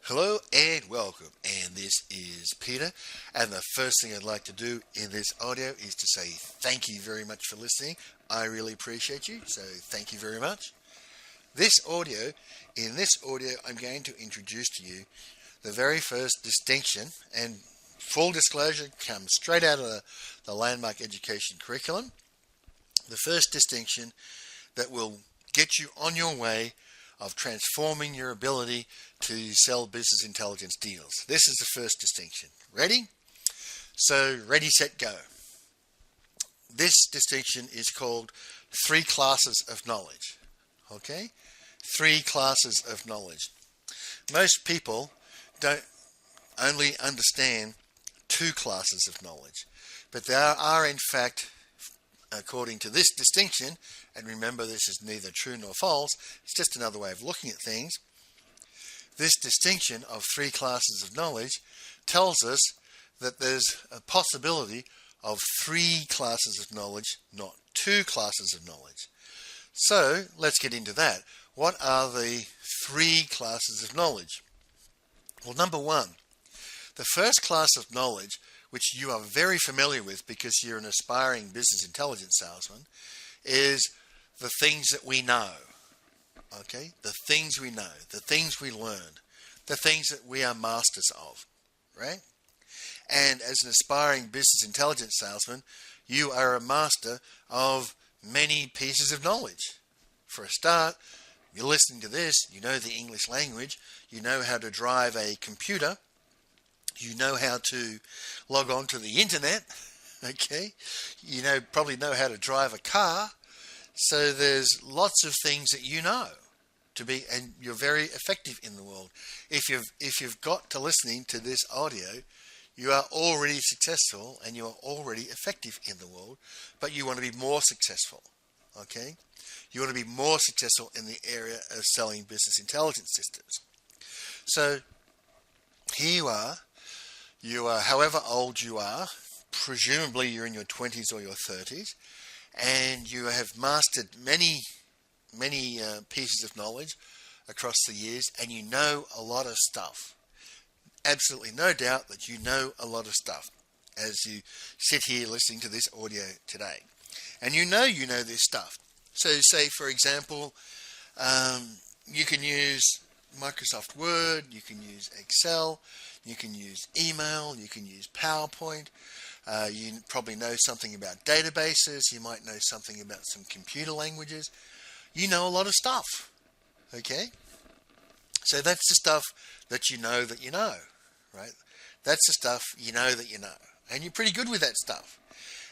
Hello and welcome, and this is Peter, and the first thing I'd like to do in this audio is to say thank you very much for listening. I really appreciate you, so thank you very much. In this audio I'm going to introduce to you the very first distinction, and full disclosure comes straight out of the landmark education curriculum. The first distinction that will get you on your way of transforming your ability to sell business intelligence deals. This is the first distinction. Ready? So, ready, set, go. This distinction is called 3 classes of knowledge. Okay? 3 classes of knowledge. Most people don't only understand 2 classes of knowledge, but there are in fact, according to this distinction, and remember this is neither true nor false, it's just another way of looking at things. This distinction of 3 classes of knowledge tells us that there's a possibility of 3 classes of knowledge, not 2 classes of knowledge. So let's get into that. What are the 3 classes of knowledge? Well, number 1, the first class of knowledge, which you are very familiar with because you're an aspiring business intelligence salesman, is the things that we know. Okay? The things we know, the things we learn, the things that we are masters of, right? And as an aspiring business intelligence salesman, you are a master of many pieces of knowledge. For a start, you're listening to this, you know the English language, you know how to drive a computer, you know how to log on to the internet, okay? You probably know how to drive a car. So there's lots of things that you know and you're very effective in the world. If you've got to listening to this audio, you are already successful and you are already effective in the world, but you want to be more successful, okay? You want to be more successful in the area of selling business intelligence systems. So here you are however old you are, presumably you're in your 20s or your 30s, and you have mastered many pieces of knowledge across the years, and you know a lot of stuff. Absolutely no doubt that you know a lot of stuff as you sit here listening to this audio today. And you know this stuff. So say, for example, you can use Microsoft Word, you can use Excel, you can use email, you can use PowerPoint. You probably know something about databases. You might know something about some computer languages. You know a lot of stuff. Okay? So that's the stuff that you know, right? That's the stuff you know that you know. And you're pretty good with that stuff.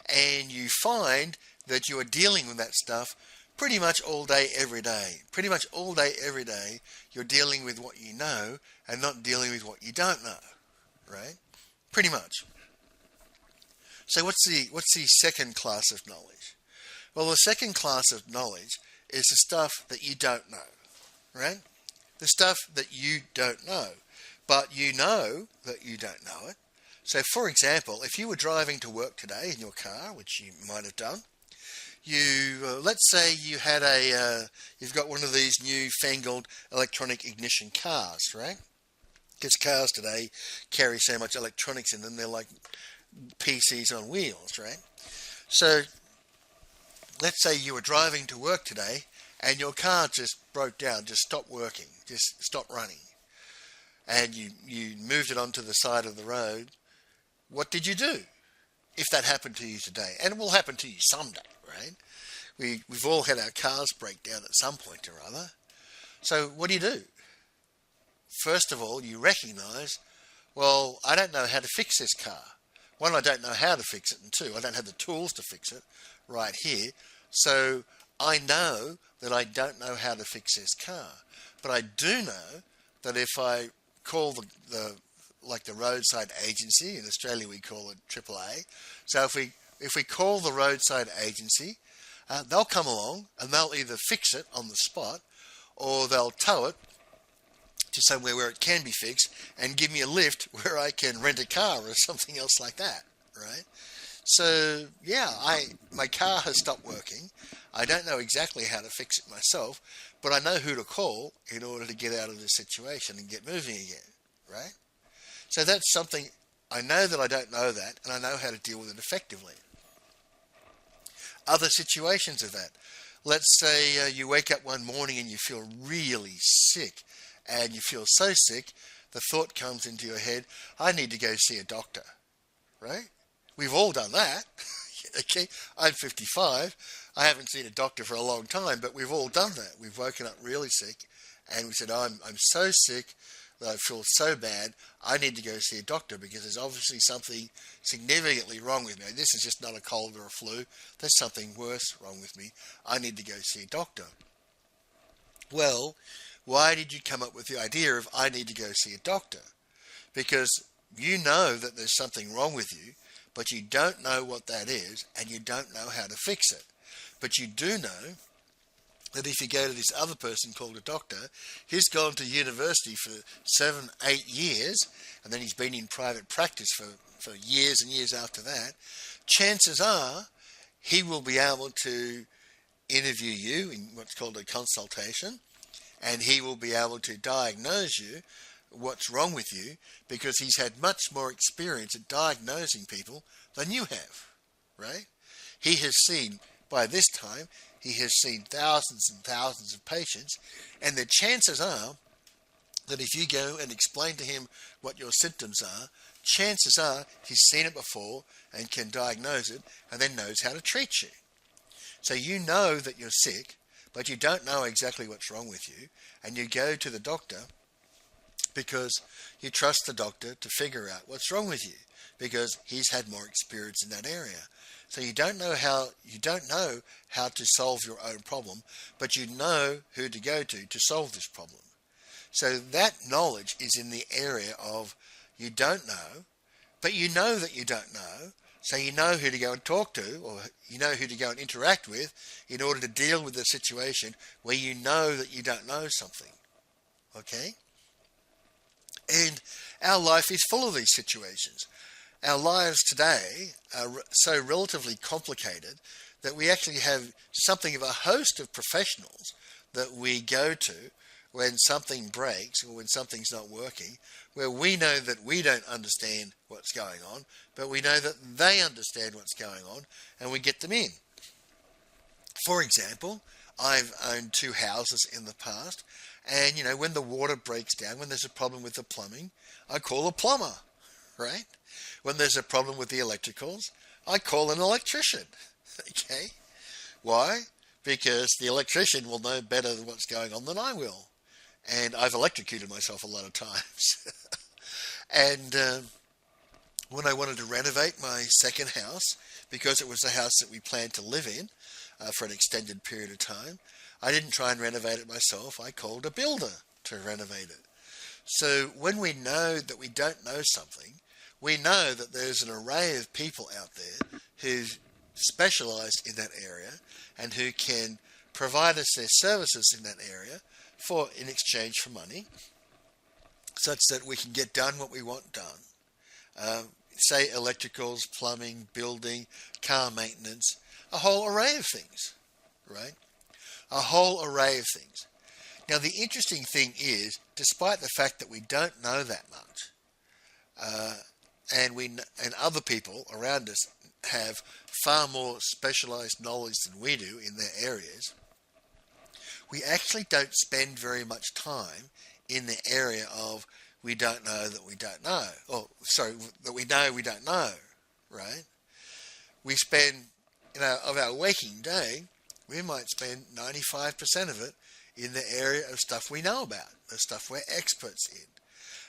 And you find that you are dealing with that stuff pretty much all day, every day. Pretty much all day, every day, you're dealing with what you know and not dealing with what you don't know. Right? Pretty much. So what's the second class of knowledge? Well, the second class of knowledge is the stuff that you don't know, right? The stuff that you don't know, but you know that you don't know it. So, for example, if you were driving to work today in your car, which you might have done, let's say you've got one of these new fangled electronic ignition cars, right? Because cars today carry so much electronics in them, they're like PCs on wheels, right? So let's say you were driving to work today and your car just broke down, just stopped working, just stopped running, and you moved it onto the side of the road. What did you do if that happened to you today? And it will happen to you someday, right? We've all had our cars break down at some point or other. So what do? First of all, you recognize, well, I don't know how to fix this car. 1, I don't know how to fix it, and 2, I don't have the tools to fix it right here. So I know that I don't know how to fix this car. But I do know that if I call the roadside agency, in Australia we call it AAA. So if we call the roadside agency, they'll come along and they'll either fix it on the spot or they'll tow it to somewhere where it can be fixed and give me a lift where I can rent a car or something else like that, right? So yeah, my car has stopped working. I don't know exactly how to fix it myself, but I know who to call in order to get out of this situation and get moving again, right? So that's something I know that I don't know that, and I know how to deal with it effectively. Other situations of that. Let's say you wake up one morning and you feel really sick, and you feel so sick, the thought comes into your head, I need to go see a doctor, right? We've all done that. Okay, I'm 55. I haven't seen a doctor for a long time, but we've all done that. We've woken up really sick, and we said, I'm so sick that I feel so bad, I need to go see a doctor because there's obviously something significantly wrong with me. This is just not a cold or a flu. There's something worse wrong with me. I need to go see a doctor. Well, why did you come up with the idea of I need to go see a doctor? Because you know that there's something wrong with you, but you don't know what that is, and you don't know how to fix it. But you do know that if you go to this other person called a doctor, he's gone to university for 7, 8 years, and then he's been in private practice for years and years after that, chances are he will be able to interview you in what's called a consultation, and he will be able to diagnose you what's wrong with you because he's had much more experience at diagnosing people than you have, right? He has seen, by this time, he has seen thousands and thousands of patients, and the chances are that if you go and explain to him what your symptoms are, chances are he's seen it before and can diagnose it and then knows how to treat you. So you know that you're sick, but you don't know exactly what's wrong with you, and you go to the doctor because you trust the doctor to figure out what's wrong with you because he's had more experience in that area. So you don't know how to solve your own problem, but you know who to go to solve this problem. So that knowledge is in the area of you don't know, but you know that you don't know, so you know who to go and talk to, or you know who to go and interact with in order to deal with the situation where you know that you don't know something. Okay? And our life is full of these situations. Our lives today are so relatively complicated that we actually have something of a host of professionals that we go to when something breaks or when something's not working, where we know that we don't understand what's going on, but we know that they understand what's going on, and we get them in. For example, I've owned 2 houses in the past, and when the water breaks down, when there's a problem with the plumbing, I call a plumber, right? When there's a problem with the electricals, I call an electrician. Okay? Why? Because the electrician will know better what's going on than I will. And I've electrocuted myself a lot of times. And when I wanted to renovate my second house, because it was the house that we planned to live in for an extended period of time, I didn't try and renovate it myself. I called a builder to renovate it. So when we know that we don't know something, we know that there's an array of people out there who specialize in that area and who can provide us their services in that area in exchange for money, such that we can get done what we want done. Say electricals, plumbing, building, car maintenance, a whole array of things, right? A whole array of things. Now the interesting thing is, despite the fact that we don't know that much, and other people around us have far more specialized knowledge than we do in their areas, we actually don't spend very much time in the area of we don't know that we don't know. That we know we don't know, right? We spend, of our waking day, we might spend 95% of it in the area of stuff we know about, the stuff we're experts in.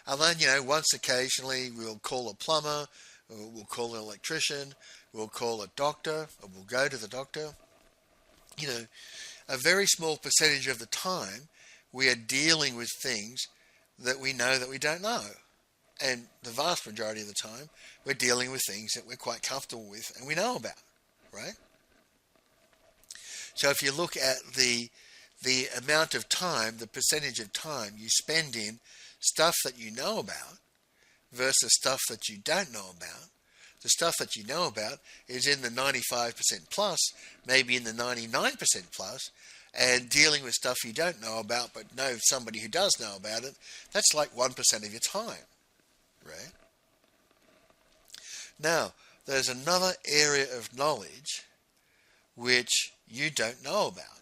And then, once occasionally we'll call a plumber, or we'll call an electrician, we'll call a doctor, or we'll go to the doctor. A very small percentage of the time we are dealing with things that we know that we don't know. And the vast majority of the time we're dealing with things that we're quite comfortable with and we know about, right? So if you look at the amount of time, the percentage of time you spend in stuff that you know about versus stuff that you don't know about, the stuff that you know about is in the 95% plus, maybe in the 99% plus, and dealing with stuff you don't know about but know somebody who does know about it, that's like 1% of your time, right? Now, there's another area of knowledge which you don't know about,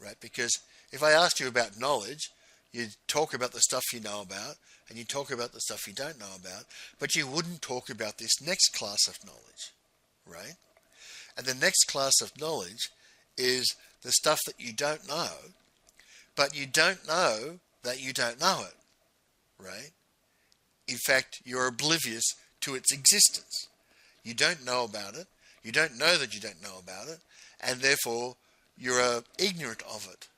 right? Because if I asked you about knowledge, you'd talk about the stuff you know about, and you talk about the stuff you don't know about, but you wouldn't talk about this next class of knowledge, right? And the next class of knowledge is the stuff that you don't know, but you don't know that you don't know it, right? In fact, you're oblivious to its existence. You don't know about it, you don't know that you don't know about it, and therefore you're ignorant of it.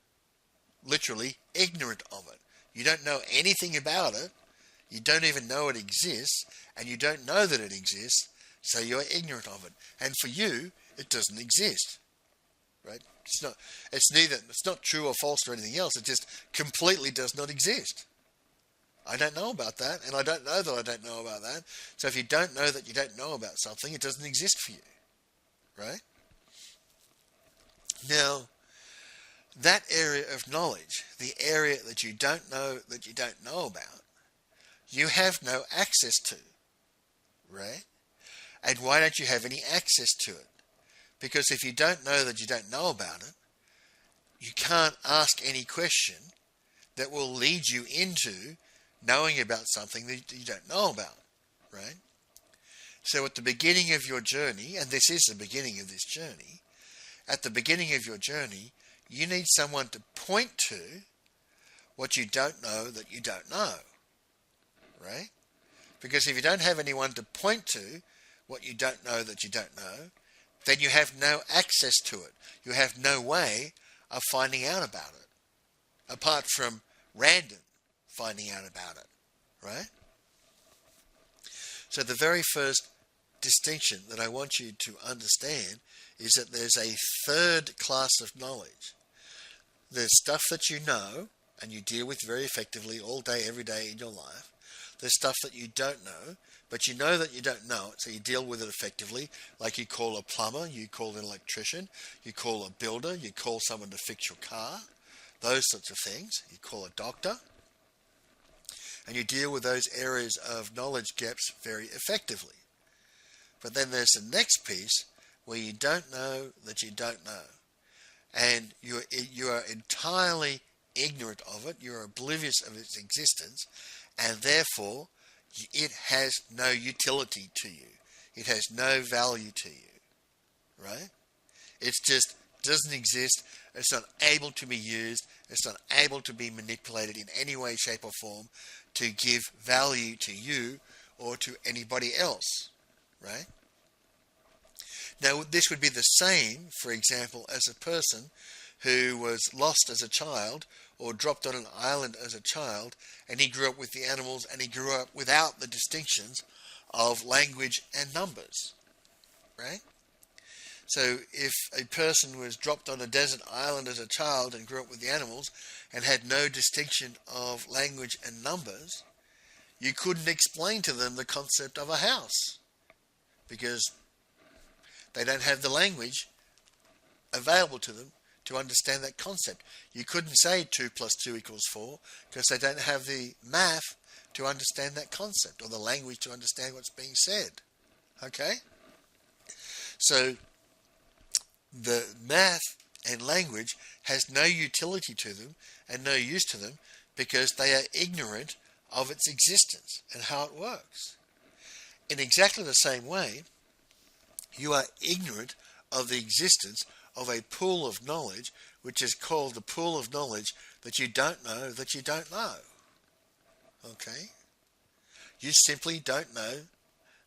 Literally ignorant of it. You don't know anything about it, you don't even know it exists, and you don't know that it exists, so you're ignorant of it. And for you, it doesn't exist, right? It's not true or false or anything else, it just completely does not exist. I don't know about that, and I don't know that I don't know about that. So if you don't know that you don't know about something, it doesn't exist for you, right? Now, that area of knowledge, the area that you don't know about, you have no access to, right? And why don't you have any access to it? Because if you don't know that you don't know about it, you can't ask any question that will lead you into knowing about something that you don't know about, right? So at the beginning of your journey, and this is the beginning of this journey, at the beginning of your journey, you need someone to point to what you don't know that you don't know, right? Because if you don't have anyone to point to what you don't know that you don't know, then you have no access to it. You have no way of finding out about it, apart from random finding out about it, right? So the very first distinction that I want you to understand is that there's a third class of knowledge. There's stuff that you know and you deal with very effectively all day, every day in your life. There's stuff that you don't know, but you know that you don't know it, so you deal with it effectively, like you call a plumber, you call an electrician, you call a builder, you call someone to fix your car, those sorts of things. You call a doctor. And you deal with those areas of knowledge gaps very effectively. But then there's the next piece where you don't know that you don't know. And you are entirely ignorant of it, you're oblivious of its existence, and therefore it has no utility to you. It has no value to you, right? It's just doesn't exist, it's not able to be used, it's not able to be manipulated in any way, shape or form to give value to you or to anybody else, right? Now, this would be the same, for example, as a person who was lost as a child or dropped on an island as a child, and he grew up with the animals and he grew up without the distinctions of language and numbers, right? So if a person was dropped on a desert island as a child and grew up with the animals and had no distinction of language and numbers, you couldn't explain to them the concept of a house because they don't have the language available to them to understand that concept. You couldn't say 2 plus 2 equals 4 because they don't have the math to understand that concept or the language to understand what's being said. Okay? So the math and language has no utility to them and no use to them because they are ignorant of its existence and how it works. In exactly the same way, you are ignorant of the existence of a pool of knowledge which is called the pool of knowledge that you don't know that you don't know. Okay? You simply don't know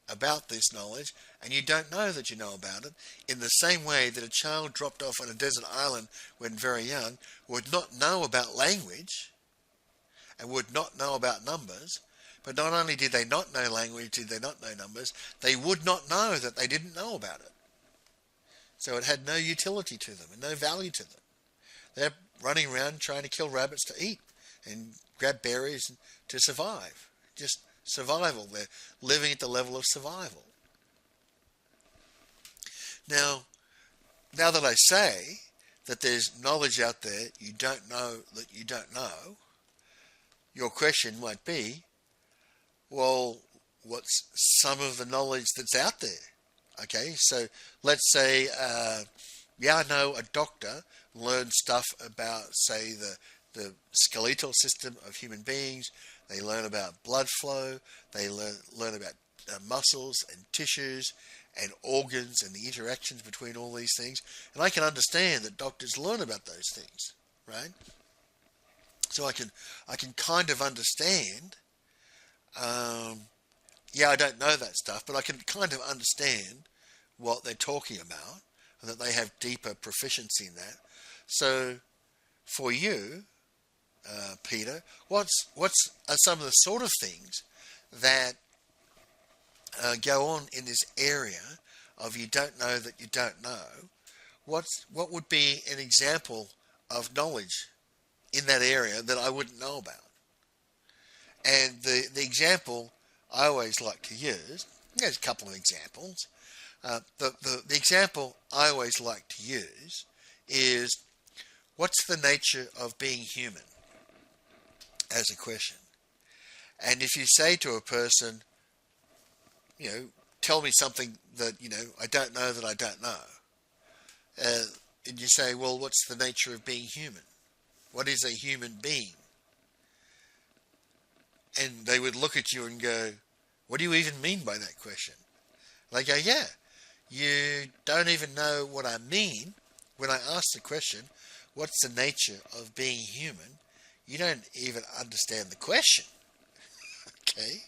about this knowledge, and you don't know that you know about it, in the same way that a child dropped off on a desert island when very young would not know about language and would not know about numbers. But not only did they not know language, did they not know numbers, they would not know that they didn't know about it. So it had no utility to them and no value to them. They're running around trying to kill rabbits to eat and grab berries to survive. Just survival. They're living at the level of survival. Now that I say that there's knowledge out there you don't know that you don't know, your question might be, well, what's some of the knowledge that's out there? Okay, so let's say, I know a doctor learned stuff about, say, the skeletal system of human beings. They learn about blood flow. They learn about muscles and tissues and organs and the interactions between all these things. And I can understand that doctors learn about those things, right? So I can kind of understand. I don't know that stuff, but I can kind of understand what they're talking about, and that they have deeper proficiency in that. So, for you, Peter, what's are some of the sort of things that go on in this area of you don't know that you don't know? What would be an example of knowledge in that area that I wouldn't know about? And the example I always like to use, there's a couple of examples. The example I always like to use is, what's the nature of being human, as a question. And if you say to a person, tell me something that, I don't know that I don't know. And you say, well, what's the nature of being human? What is a human being? And they would look at you and go, what do you even mean by that question? And I go, yeah, you don't even know what I mean when I ask the question, what's the nature of being human? You don't even understand the question, okay?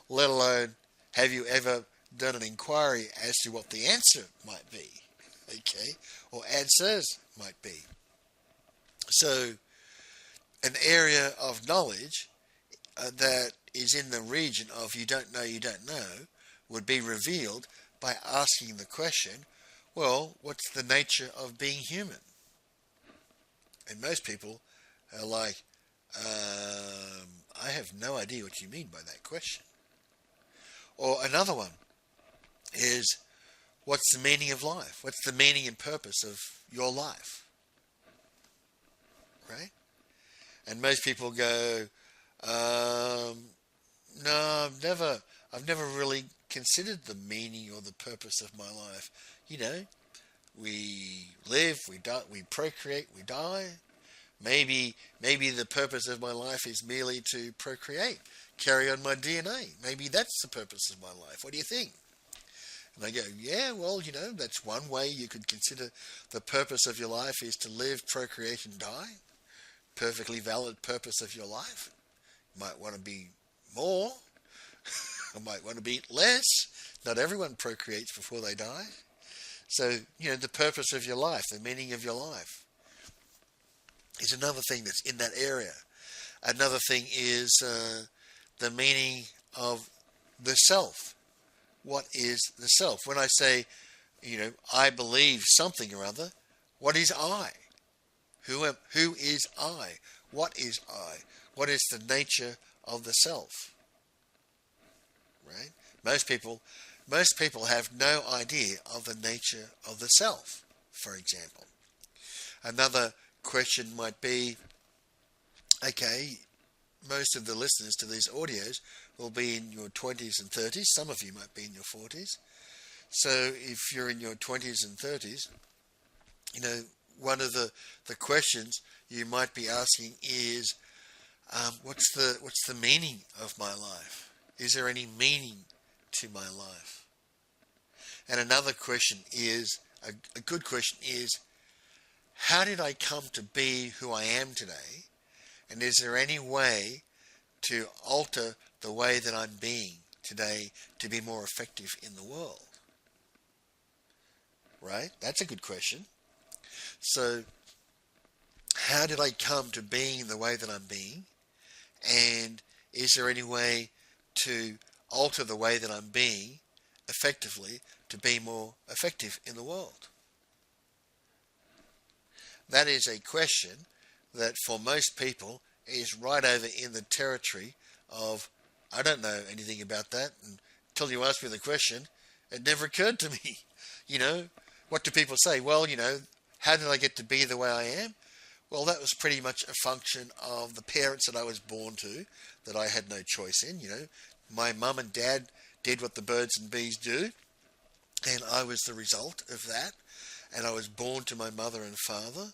Let alone, have you ever done an inquiry as to what the answer might be, okay? Or answers might be. So, an area of knowledge that is in the region of you don't know would be revealed by asking the question, well, what's the nature of being human? And most people are like, I have no idea what you mean by that question. Or another one is, what's the meaning of life? What's the meaning and purpose of your life? Right? And most people go, no, I've never really considered the meaning or the purpose of my life. We live, we die, we procreate, we die. Maybe the purpose of my life is merely to procreate, carry on my DNA. Maybe that's the purpose of my life. What do you think? And I go, yeah, well, that's one way you could consider the purpose of your life is to live, procreate, and die. Perfectly valid purpose of your life. You might want to be more. I might want to be less. Not everyone procreates before they die. So, the purpose of your life, the meaning of your life, is another thing that's in that area. Another thing is the meaning of the self. What is the self? When I say, I believe something or other, what is I? Who is I? What is I? What is the nature of the self? Right? Most people have no idea of the nature of the self, for example. Another question might be, okay, most of the listeners to these audios will be in your 20s and 30s. Some of you might be in your 40s. So if you're in your 20s and 30s, one of the questions you might be asking is, what's the meaning of my life? Is there any meaning to my life? And another question is, a good question is, how did I come to be who I am today? And is there any way to alter the way that I'm being today to be more effective in the world? Right? That's a good question. So, how did I come to being the way that I'm being? And is there any way to alter the way that I'm being effectively to be more effective in the world? That is a question that for most people is right over in the territory of, I don't know anything about that. And until you ask me the question, it never occurred to me. What do people say? Well, how did I get to be the way I am? Well, that was pretty much a function of the parents that I was born to, that I had no choice in. My mum and dad did what the birds and bees do, and I was the result of that. And I was born to my mother and father,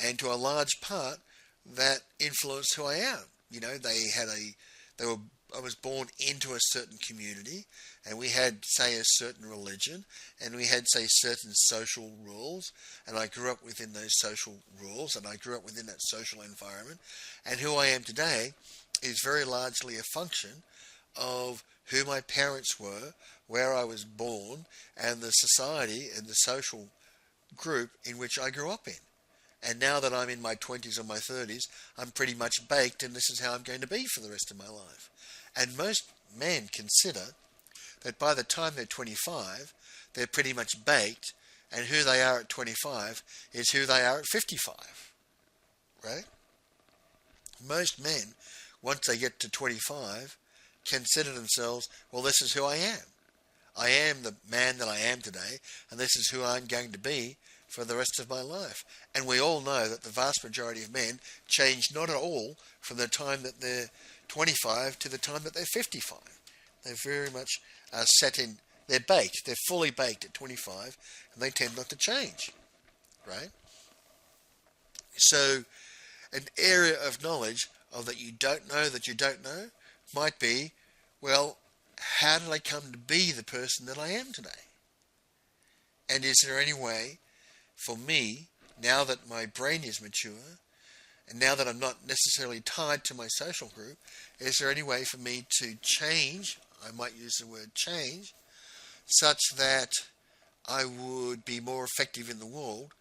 and to a large part, that influenced who I am. I was born into a certain community, and we had, say, a certain religion, and we had, say, certain social rules, and I grew up within those social rules, and I grew up within that social environment, and who I am today is very largely a function of who my parents were, where I was born, and the society and the social group in which I grew up in. And now that I'm in my 20s or my 30s, I'm pretty much baked, and this is how I'm going to be for the rest of my life. And most men consider that by the time they're 25, they're pretty much baked, and who they are at 25 is who they are at 55, right? Most men, once they get to 25, consider themselves, well, this is who I am. I am the man that I am today, and this is who I'm going to be for the rest of my life. And we all know that the vast majority of men change not at all from the time that they're 25 to the time that they're 55. They very much are they're baked, they're fully baked at 25, and they tend not to change, right? So an area of knowledge of that you don't know might be, well, how did I come to be the person that I am today? And is there any way for me, now that my brain is mature, and now that I'm not necessarily tied to my social group, is there any way for me to change, I might use the word change, such that I would be more effective in the world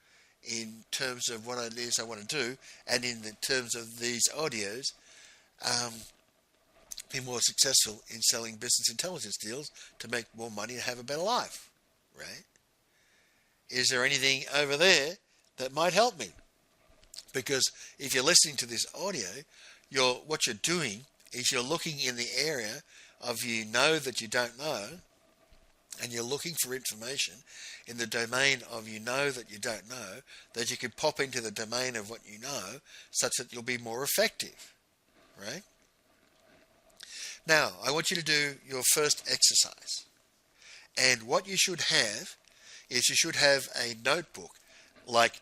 in terms of what it is I want to do, and in the terms of these audios, be more successful in selling business intelligence deals to make more money and have a better life, right? Is there anything over there that might help me? Because if you're listening to this audio, what you're doing is you're looking in the area of that you don't know, and you're looking for information in the domain of that you don't know, that you can pop into the domain of what you know, such that you'll be more effective, right? Now, I want you to do your first exercise. And what you should have is you should have a notebook, like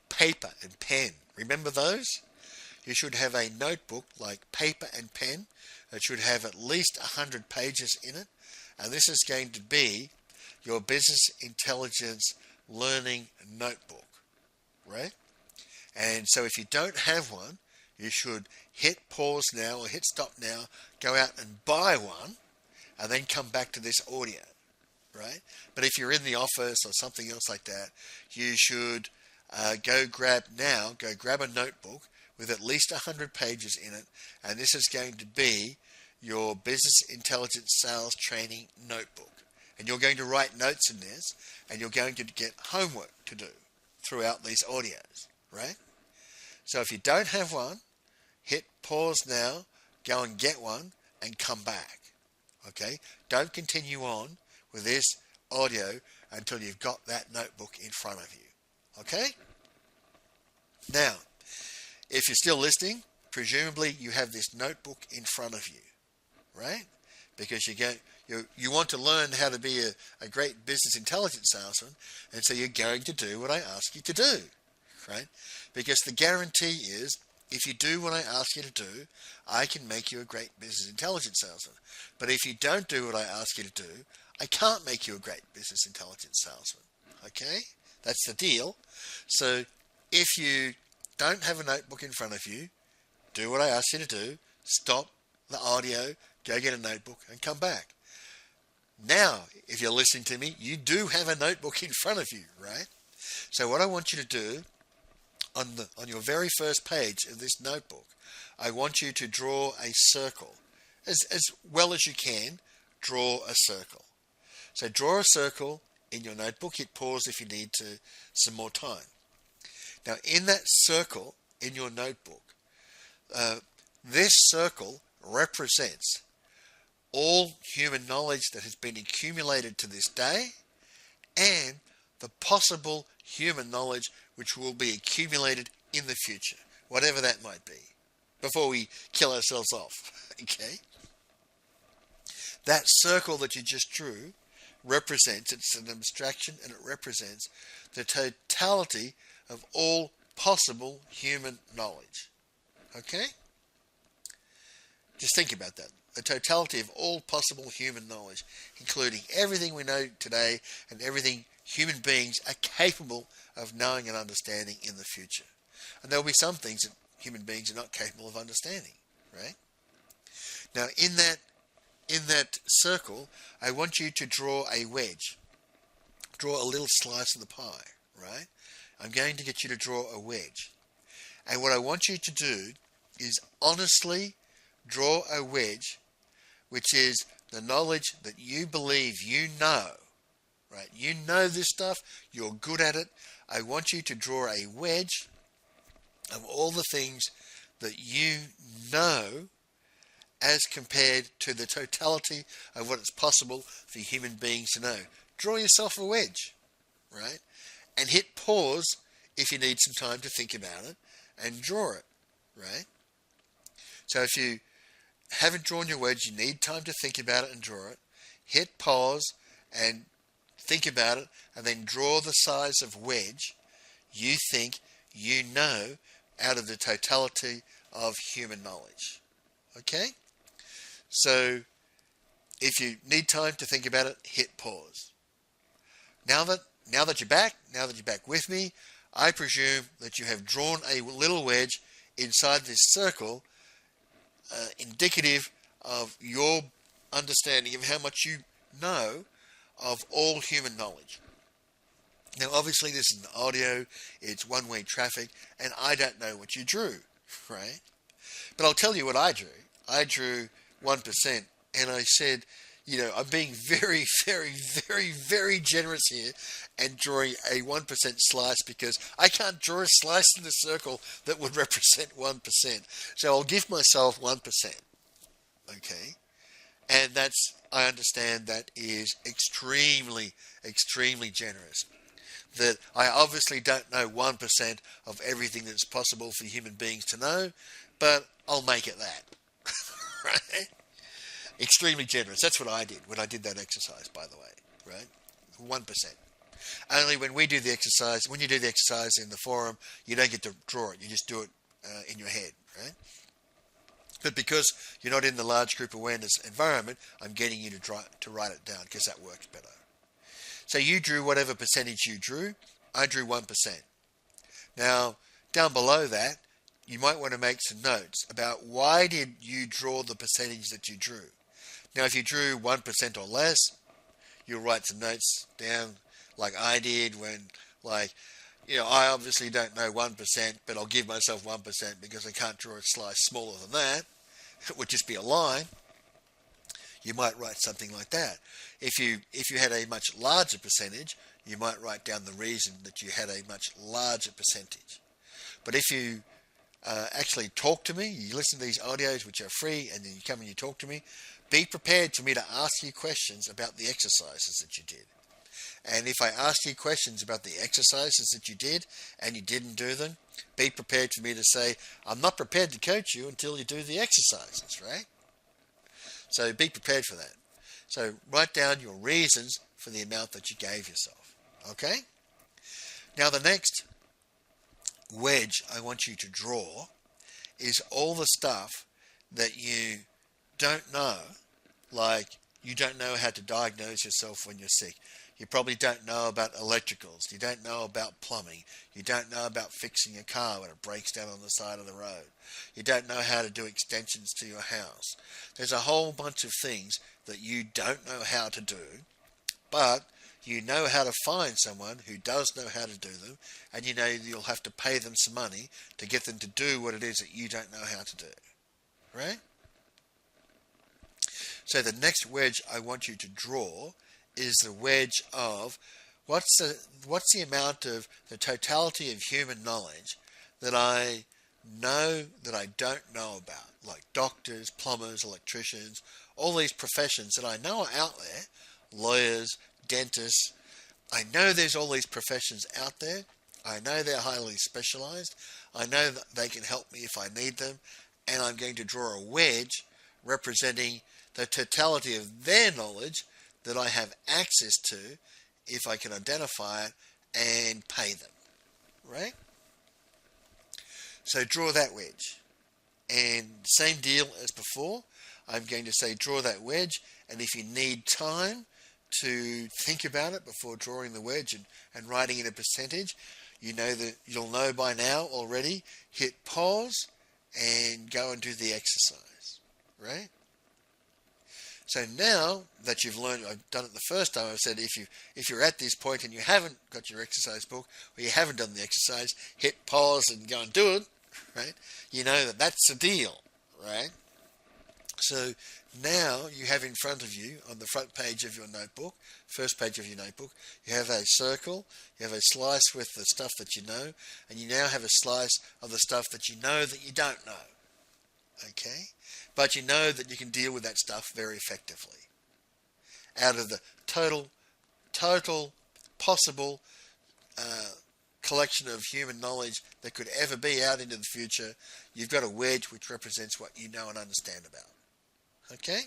paper and pen. Remember those? You should have a notebook like paper and pen. It should have at least 100 pages in it. And this is going to be your business intelligence learning notebook, right? And so if you don't have one, you should hit pause now or hit stop now, go out and buy one, and then come back to this audio, right? But if you're in the office or something else like that, you should go grab a notebook with at least 100 pages in it, and this is going to be your business intelligence sales training notebook. And you're going to write notes in this, and you're going to get homework to do throughout these audios, right? So if you don't have one, hit pause now, go and get one, and come back, okay? Don't continue on with this audio until you've got that notebook in front of you, okay? Now, if you're still listening, presumably you have this notebook in front of you, right? Because you want to learn how to be a great business intelligence salesman, and so you're going to do what I ask you to do, right? Because the guarantee is, if you do what I ask you to do, I can make you a great business intelligence salesman. But if you don't do what I ask you to do, I can't make you a great business intelligence salesman, okay? That's the deal. So if you don't have a notebook in front of you, do what I ask you to do, stop the audio, go get a notebook, and come back. Now, if you're listening to me, you do have a notebook in front of you, right? So what I want you to do, on your very first page of this notebook, I want you to draw a circle. As well as you can, draw a circle. So draw a circle in your notebook. Hit pause if you need some more time. Now, in that circle in your notebook, this circle represents all human knowledge that has been accumulated to this day, and the possible human knowledge which will be accumulated in the future, whatever that might be, before we kill ourselves off. Okay? That circle that you just drew represents, it's an abstraction, and it represents the totality of all possible human knowledge. Okay? Just think about that. The totality of all possible human knowledge, including everything we know today and everything human beings are capable of knowing and understanding in the future. And there will be some things that human beings are not capable of understanding, right? Now, in that circle, I want you to draw a wedge. Draw a little slice of the pie, right? I'm going to get you to draw a wedge. And what I want you to do is honestly draw a wedge, which is the knowledge that you believe you know, right? You know this stuff, you're good at it. I want you to draw a wedge of all the things that you know as compared to the totality of what is possible for human beings to know. Draw yourself a wedge, right? And hit pause if you need some time to think about it and draw it, right? So if you haven't drawn your wedge, you need time to think about it and draw it. Hit pause and think about it, and then draw the size of wedge you think you know out of the totality of human knowledge. Okay? So if you need time to think about it, hit pause. Now that you're back with me, I presume that you have drawn a little wedge inside this circle, indicative of your understanding of how much you know of all human knowledge. Now, obviously, this is an audio, it's one-way traffic, and I don't know what you drew, right? But I'll tell you what I drew. I drew 1%, and I said, you know, I'm being very, very, very, very generous here and drawing a 1% slice because I can't draw a slice in the circle that would represent 1%. So I'll give myself 1%. Okay? And that's, I understand that is extremely, extremely generous. That I obviously don't know 1% of everything that's possible for human beings to know, but I'll make it that. Right? Extremely generous. That's what I did when I did that exercise, by the way, right? 1%. Only when we do the exercise, when you do the exercise in the forum, you don't get to draw it. You just do it in your head, right? But because you're not in the large group awareness environment, I'm getting you to write it down because that works better. So you drew whatever percentage you drew. I drew 1%. Now, down below that, you might want to make some notes about why did you draw the percentage that you drew. Now, if you drew 1% or less, you'll write some notes down like I did when, like, you know, I obviously don't know 1%, but I'll give myself 1% because I can't draw a slice smaller than that. It would just be a line. You might write something like that. If you had a much larger percentage, you might write down the reason that you had a much larger percentage. But if you actually talk to me, you listen to these audios which are free, and then you come and you talk to me, be prepared for me to ask you questions about the exercises that you did. And if I ask you questions about the exercises that you did and you didn't do them, be prepared for me to say, I'm not prepared to coach you until you do the exercises, right? So be prepared for that. So write down your reasons for the amount that you gave yourself. Okay? Now the next wedge I want you to draw is all the stuff that you don't know, like you don't know how to diagnose yourself when you're sick. You probably don't know about electricals. You don't know about plumbing. You don't know about fixing a car when it breaks down on the side of the road. You don't know how to do extensions to your house. There's a whole bunch of things that you don't know how to do, but you know how to find someone who does know how to do them, and you know you'll have to pay them some money to get them to do what it is that you don't know how to do. Right? So the next wedge I want you to draw is the wedge of what's the amount of the totality of human knowledge that I know that I don't know about, like doctors, plumbers, electricians, all these professions that I know are out there, lawyers, dentists. I know there's all these professions out there. I know they're highly specialized. I know that they can help me if I need them. And I'm going to draw a wedge representing the totality of their knowledge that I have access to if I can identify it and pay them. Right? So draw that wedge. And same deal as before. I'm going to say draw that wedge. And if you need time to think about it before drawing the wedge and writing in a percentage, you know that you'll know by now already. Hit pause and go and do the exercise, right? So now that you've learned, I've done it the first time. I've said if you're at this point and you haven't got your exercise book or you haven't done the exercise, hit pause and go and do it, right? You know that that's the deal, right? So now you have in front of you, on the front page of your notebook, first page of your notebook, you have a circle, you have a slice with the stuff that you know, and you now have a slice of the stuff that you know that you don't know. Okay? But you know that you can deal with that stuff very effectively. Out of the total possible collection of human knowledge that could ever be out into the future, you've got a wedge which represents what you know and understand about. Okay?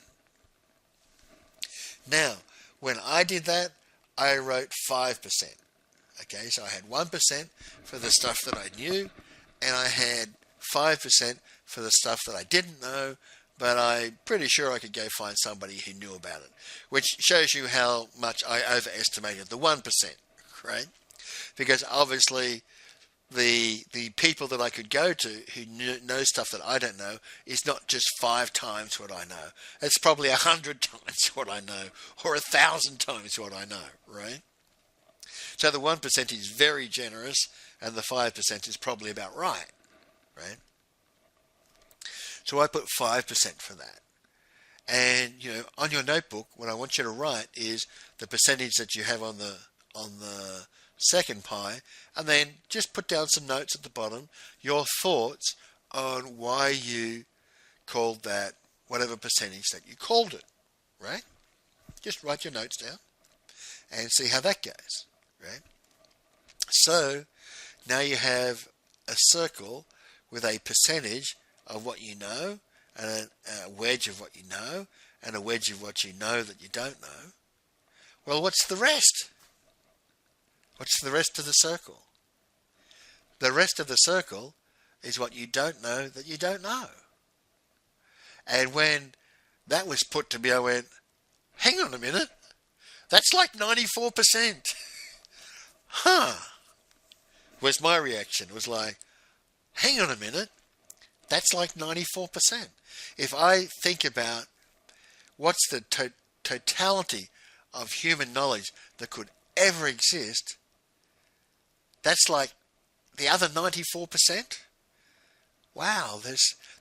Now, when I did that, I wrote 5%. Okay, so I had 1% for the stuff that I knew, and I had 5% for the stuff that I didn't know, but I'm pretty sure I could go find somebody who knew about it, which shows you how much I overestimated the 1%, right? Because obviously the people that I could go to who know stuff that I don't know is not just 5 times what I know. It's probably 100 times what I know, or 1,000 times what I know, right? So the 1% is very generous, and the 5% is probably about right, right? So I put 5% for that. And, you know, on your notebook, what I want you to write is the percentage that you have on the second pie, and then just put down some notes at the bottom, your thoughts on why you called that whatever percentage that you called it, right? Just write your notes down and see how that goes, right? So now you have a circle with a percentage of what you know, and a wedge of what you know, and a wedge of what you know that you don't know. Well, what's the rest? What's the rest of the circle? The rest of the circle is what you don't know that you don't know. And when that was put to me, I went, hang on a minute, that's like 94%. Huh, was my reaction. It was like, hang on a minute, that's like 94%. If I think about what's the totality of human knowledge that could ever exist, that's like the other 94%. Wow,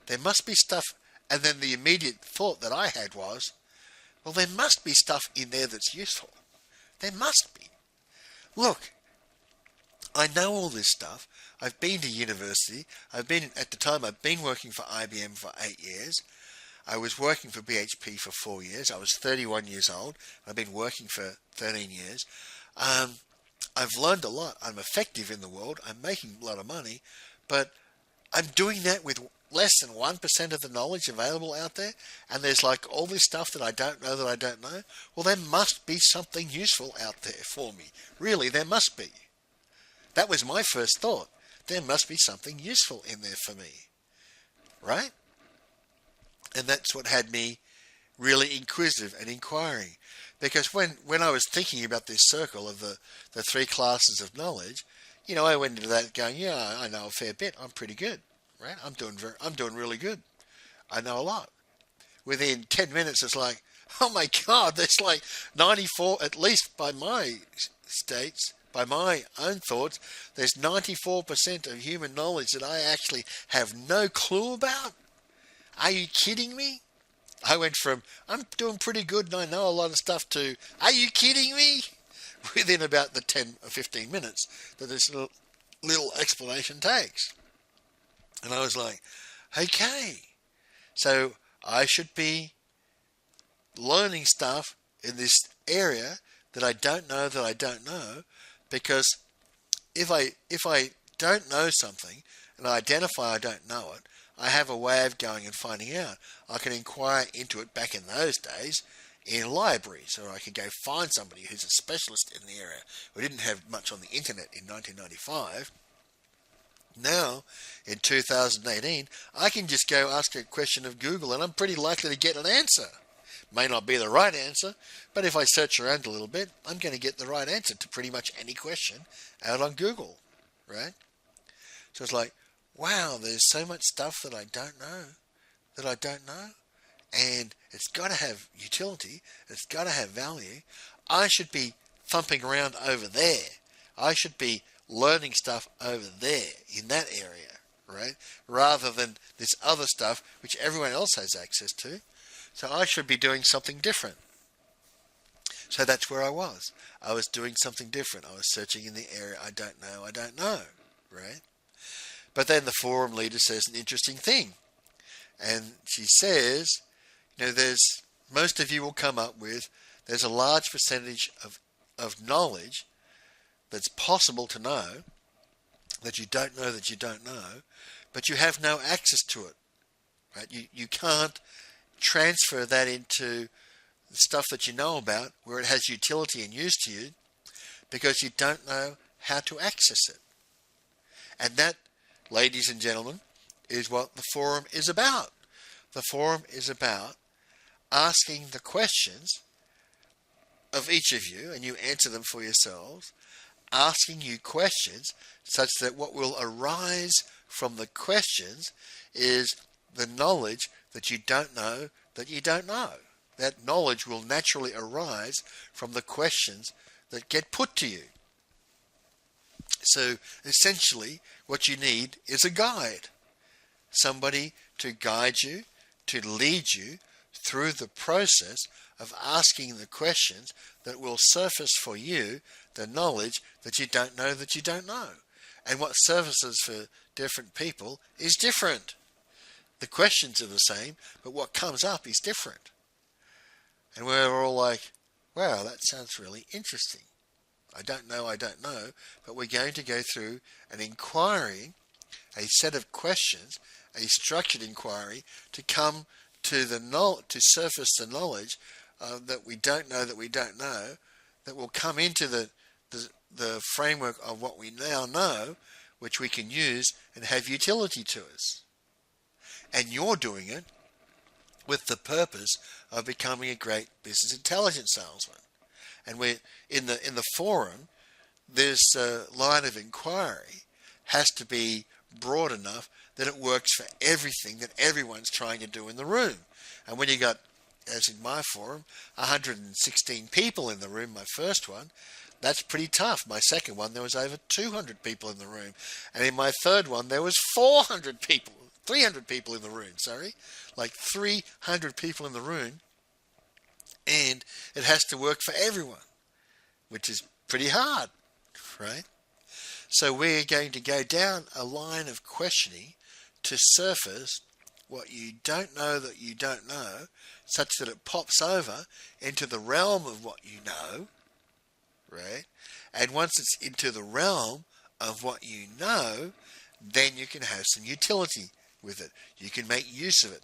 there must be stuff. And then the immediate thought that I had was, well, there must be stuff in there that's useful. There must be. Look, I know all this stuff. I've been to university. At the time, I've been working for IBM for 8 years. I was working for BHP for 4 years. I was 31 years old. I've been working for 13 years. I've learned a lot. I'm effective in the world. I'm making a lot of money, but I'm doing that with less than 1% of the knowledge available out there. And there's like all this stuff that I don't know that I don't know. Well, there must be something useful out there for me. Really, there must be. That was my first thought. There must be something useful in there for me. Right? And that's what had me really inquisitive and inquiring. Because when I was thinking about this circle of the 3 classes of knowledge, you know, I went into that going, yeah, I know a fair bit. I'm pretty good, right? I'm doing really good. I know a lot. Within 10 minutes, it's like, oh my God, there's like 94, at least by my states, by my own thoughts, there's 94% of human knowledge that I actually have no clue about. Are you kidding me? I went from, I'm doing pretty good and I know a lot of stuff to, are you kidding me? Within about the 10 or 15 minutes that this little explanation takes. And I was like, okay, so I should be learning stuff in this area that I don't know, because if I don't know something and I identify I don't know it, I have a way of going and finding out. I can inquire into it back in those days in libraries, or I could go find somebody who's a specialist in the area. We didn't have much on the internet in 1995. Now, in 2018, I can just go ask a question of Google and I'm pretty likely to get an answer. May not be the right answer, but if I search around a little bit, I'm going to get the right answer to pretty much any question out on Google, right? So it's like, wow, there's so much stuff that I don't know, and it's got to have utility, it's got to have value. I should be thumping around over there. I should be learning stuff over there in that area, right? Rather than this other stuff which everyone else has access to. So I should be doing something different. So that's where I was. I was doing something different. I was searching in the area I don't know, right? But then the forum leader says an interesting thing. And she says, there's, most of you will come up with, there's a large percentage of knowledge that's possible to know that you don't know, but you have no access to it, right? You can't transfer that into the stuff that you know about where it has utility and use to you because you don't know how to access it. And that, ladies and gentlemen, is what the forum is about. The forum is about asking the questions of each of you, and you answer them for yourselves, asking you questions such that what will arise from the questions is the knowledge that you don't know that you don't know. That knowledge will naturally arise from the questions that get put to you. So essentially what you need is a guide. Somebody to guide you, to lead you through the process of asking the questions that will surface for you the knowledge that you don't know that you don't know. And what surfaces for different people is different. The questions are the same, but what comes up is different. And we're all like, wow, that sounds really interesting. I don't know, but we're going to go through an inquiry, a set of questions, a structured inquiry to come to to surface the knowledge that we don't know, that will come into the framework of what we now know, which we can use and have utility to us. And you're doing it with the purpose of becoming a great business intelligence salesman. And we're in the forum, this line of inquiry has to be broad enough that it works for everything that everyone's trying to do in the room. And when you got, as in my forum, 116 people in the room, my first one, that's pretty tough. My second one, there was over 200 people in the room. And in my third one, there was 300 people in the room, like 300 people in the room. And it has to work for everyone, which is pretty hard, right? So we're going to go down a line of questioning to surface what you don't know that you don't know, such that it pops over into the realm of what you know, right? And once it's into the realm of what you know, then you can have some utility with it. You can make use of it.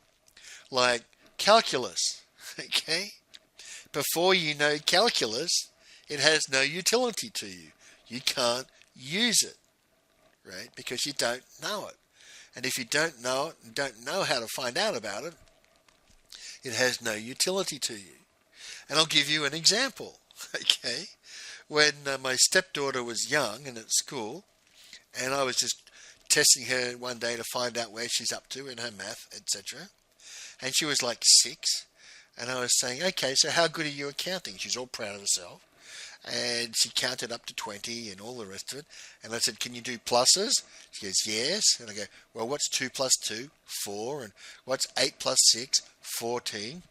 Like calculus, okay? Before you know calculus, it has no utility to you. You can't use it, right? Because you don't know it. And if you don't know it and don't know how to find out about it, it has no utility to you. And I'll give you an example, okay? When my stepdaughter was young and at school, and I was just testing her one day to find out where she's up to in her math, etc. And she was like 6, and I was saying, okay, so how good are you at counting? She's all proud of herself. And she counted up to 20 and all the rest of it. And I said, can you do pluses? She goes, yes. And I go, well, what's 2 plus 2? 4. And what's 8 plus 6? 14.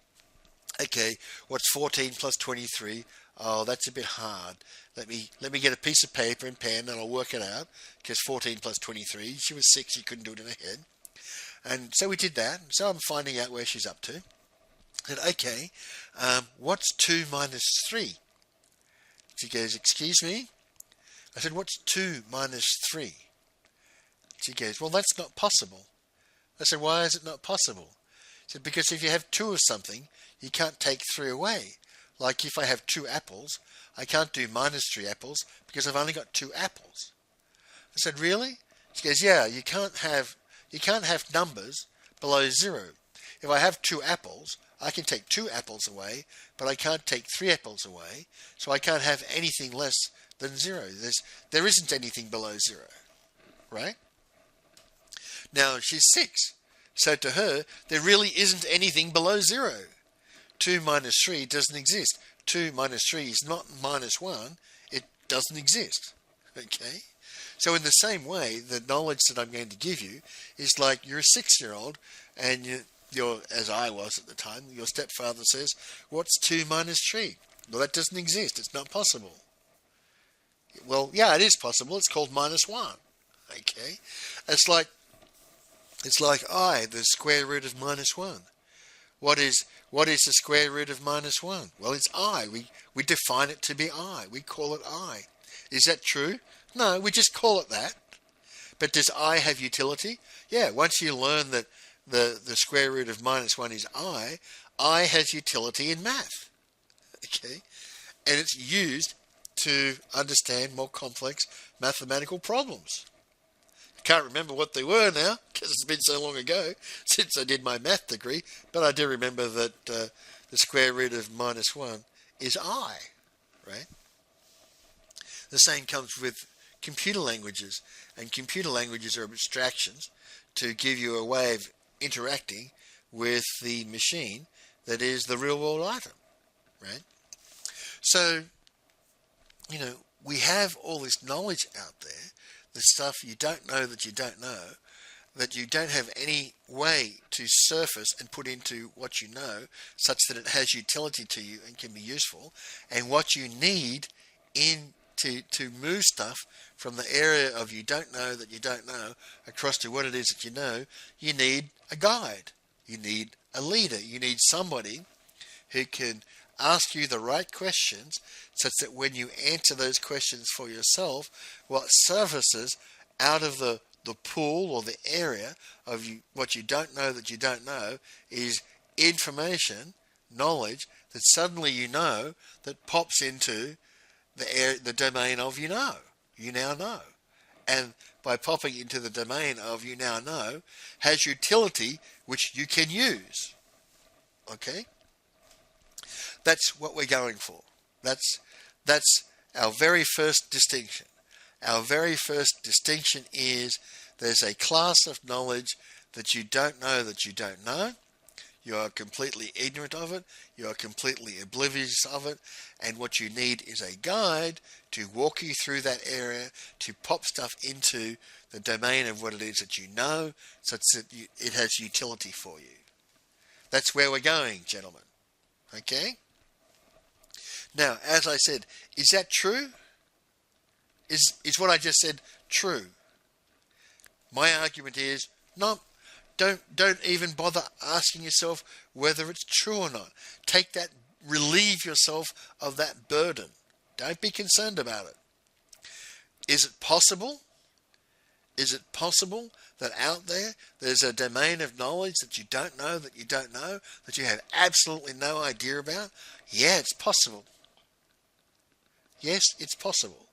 Okay, what's 14 plus 23? Oh, that's a bit hard. Let me get a piece of paper and pen and I'll work it out. Because 14 plus 23, she was 6, she couldn't do it in her head. And so we did that. So I'm finding out where she's up to. I said, okay, what's 2 minus 3? She goes, excuse me? I said, what's 2 minus 3? She goes, well, that's not possible. I said, why is it not possible? She said, because if you have 2 of something, you can't take 3 away. Like if I have 2 apples, I can't do minus 3 apples because I've only got 2 apples. I said, really? She goes, yeah, you can't have numbers below 0. If I have 2 apples, I can take 2 apples away, but I can't take 3 apples away, so I can't have anything less than 0. There isn't anything below 0, right? Now, she's 6, so to her, there really isn't anything below 0. 2 minus 3 doesn't exist. 2 minus 3 is not minus 1. It doesn't exist. Okay? So in the same way, the knowledge that I'm going to give you is like you're a 6-year-old and you're, as I was at the time, your stepfather says, what's 2 minus 3? Well, that doesn't exist. It's not possible. Well, yeah, it is possible. It's called minus 1. Okay? It's like I, the square root of minus 1. What is the square root of minus 1? Well, it's I. We define it to be I. We call it I. Is that true? No, we just call it that. But does I have utility? Yeah, once you learn that the square root of minus 1 is I has utility in math. Okay? And it's used to understand more complex mathematical problems. Can't remember what they were now because it's been so long ago since I did my math degree, but I do remember that the square root of minus 1 is I, right? The same comes with computer languages, and computer languages are abstractions to give you a way of interacting with the machine that is the real world item, right? So, we have all this knowledge out there, the stuff you don't know that you don't know, that you don't have any way to surface and put into what you know such that it has utility to you and can be useful, and what you need to move stuff from the area of you don't know that you don't know across to what it is that you know. You need a guide. You need a leader. You need somebody who can ask you the right questions such that when you answer those questions for yourself, what surfaces out of the pool or the area of what you don't know that you don't know is information, knowledge that suddenly you know that pops into the domain of you now know. And by popping into the domain of you now know has utility which you can use. Okay? That's what we're going for. That's our very first distinction. Our very first distinction is there's a class of knowledge that you don't know that you don't know. You are completely ignorant of it. You are completely oblivious of it. And what you need is a guide to walk you through that area, to pop stuff into the domain of what it is that you know, such that it has utility for you. That's where we're going, gentlemen. Okay? Now, as I said, is that true? Is what I just said true? My argument is, no, don't even bother asking yourself whether it's true or not. Take that, relieve yourself of that burden. Don't be concerned about it. Is it possible? Is it possible that out there's a domain of knowledge that you don't know, that you have absolutely no idea about? Yeah, it's possible. Yes, it's possible.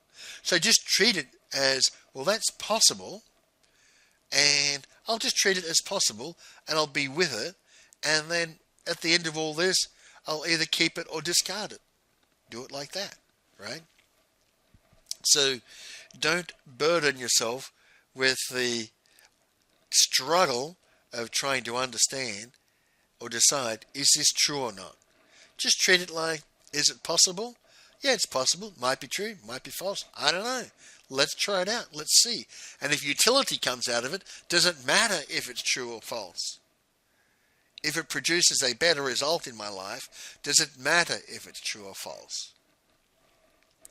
So just treat it as, well, that's possible, and I'll just treat it as possible, and I'll be with it, and then at the end of all this, I'll either keep it or discard it. Do it like that, right? So don't burden yourself with the struggle of trying to understand or decide, is this true or not? Just treat it like, is it possible? Yeah, it's possible. Might be true, might be false. I don't know. Let's try it out. Let's see. And if utility comes out of it, does it matter if it's true or false? If it produces a better result in my life, does it matter if it's true or false?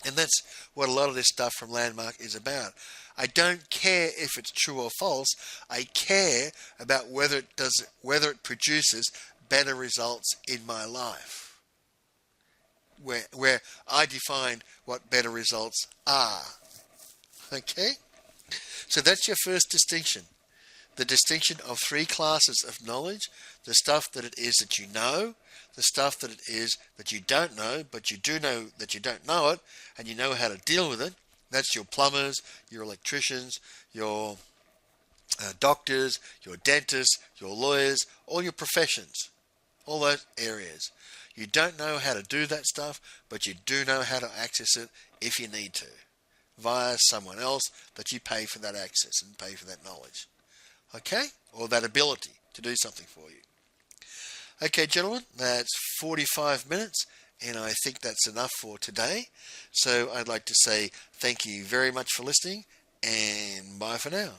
And that's what a lot of this stuff from Landmark is about. I don't care if it's true or false. I care about whether it produces better results in my life. Where I define what better results are. Okay? So that's your first distinction. The distinction of three classes of knowledge: the stuff that it is that you know, the stuff that it is that you don't know, but you do know that you don't know it, and you know how to deal with it. That's your plumbers, your electricians, your doctors, your dentists, your lawyers, all your professions, all those areas. You don't know how to do that stuff, but you do know how to access it if you need to, via someone else that you pay for that access and pay for that knowledge. Okay? Or that ability to do something for you. Okay, gentlemen, that's 45 minutes, and I think that's enough for today. So I'd like to say thank you very much for listening, and bye for now.